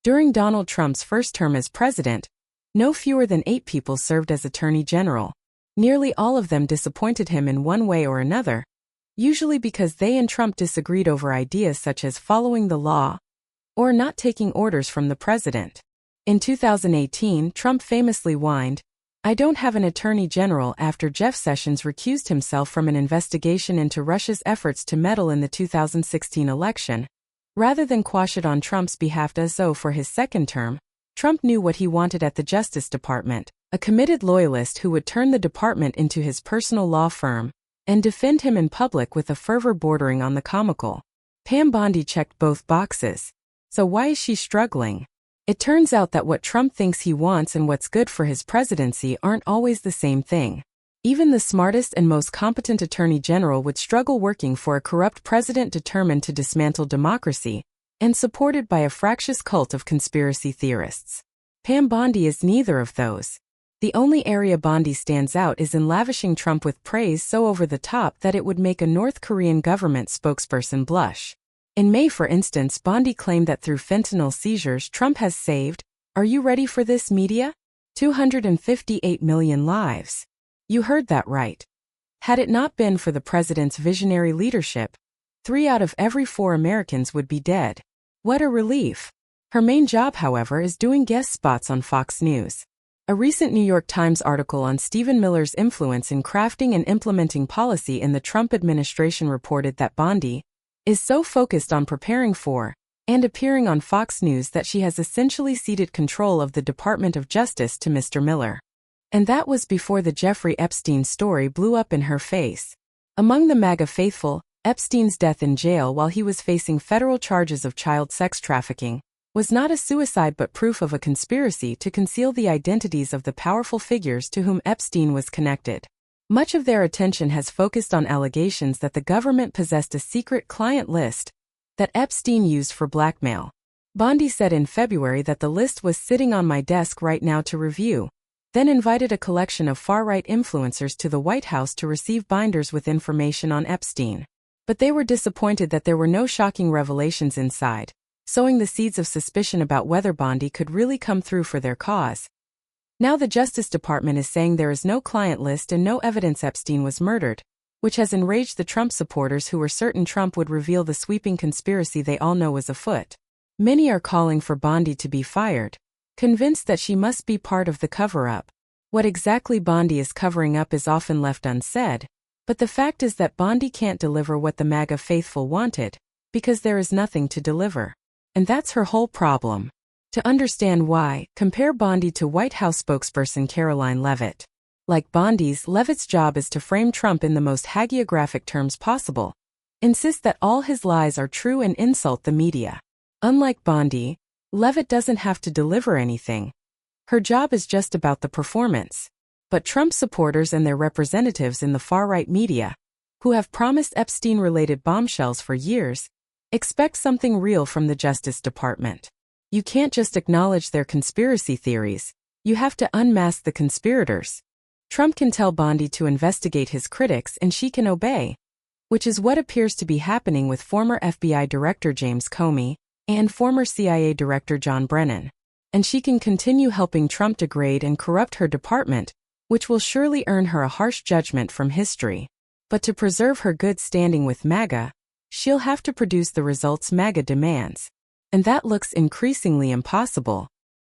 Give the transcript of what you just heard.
During Donald Trump's first term as president, no fewer than 8 people served as Attorney General. Nearly all of them disappointed him in one way or another, usually because they and Trump disagreed over ideas such as following the law or not taking orders from the president. In 2018, Trump famously whined, "I don't have an attorney general," after Jeff Sessions recused himself from an investigation into Russia's efforts to meddle in the 2016 election. Rather than quash it on Trump's behalf as though for his second term, Trump knew what he wanted at the Justice Department, a committed loyalist who would turn the department into his personal law firm and defend him in public with a fervor bordering on the comical. Pam Bondi checked both boxes. So why is she struggling? It turns out that what Trump thinks he wants and what's good for his presidency aren't always the same thing. Even the smartest and most competent attorney general would struggle working for a corrupt president determined to dismantle democracy and supported by a fractious cult of conspiracy theorists. Pam Bondi is neither of those. The only area Bondi stands out is in lavishing Trump with praise so over the top that it would make a North Korean government spokesperson blush. In May, for instance, Bondi claimed that through fentanyl seizures Trump has saved, are you ready for this, media? 258 million lives. You heard that right. Had it not been for the president's visionary leadership, 3 out of every 4 Americans would be dead. What a relief. Her main job, however, is doing guest spots on Fox News. A recent New York Times article on Stephen Miller's influence in crafting and implementing policy in the Trump administration reported that Bondi is so focused on preparing for and appearing on Fox News that she has essentially ceded control of the Department of Justice to Mr. Miller. And that was before the Jeffrey Epstein story blew up in her face. Among the MAGA faithful, Epstein's death in jail while he was facing federal charges of child sex trafficking was not a suicide but proof of a conspiracy to conceal the identities of the powerful figures to whom Epstein was connected. Much of their attention has focused on allegations that the government possessed a secret client list that Epstein used for blackmail. Bondi said in February that the list was sitting on my desk right now to review, then invited a collection of far-right influencers to the White House to receive binders with information on Epstein. But they were disappointed that there were no shocking revelations inside, sowing the seeds of suspicion about whether Bondi could really come through for their cause. Now the Justice Department is saying there is no client list and no evidence Epstein was murdered, which has enraged the Trump supporters who were certain Trump would reveal the sweeping conspiracy they all know was afoot. Many are calling for Bondi to be fired, convinced that she must be part of the cover-up. What exactly Bondi is covering up is often left unsaid, but the fact is that Bondi can't deliver what the MAGA faithful wanted, because there is nothing to deliver. And that's her whole problem. To understand why, compare Bondi to White House spokesperson Caroline Leavitt. Like Bondi's, Leavitt's job is to frame Trump in the most hagiographic terms possible, insist that all his lies are true and insult the media. Unlike Bondi, Leavitt doesn't have to deliver anything. Her job is just about the performance. But Trump supporters and their representatives in the far-right media, who have promised Epstein-related bombshells for years, expect something real from the Justice Department. You can't just acknowledge their conspiracy theories, you have to unmask the conspirators. Trump can tell Bondi to investigate his critics and she can obey, which is what appears to be happening with former FBI Director James Comey and former CIA Director John Brennan. And she can continue helping Trump degrade and corrupt her department, which will surely earn her a harsh judgment from history. But to preserve her good standing with MAGA, she'll have to produce the results MAGA demands. And that looks increasingly impossible.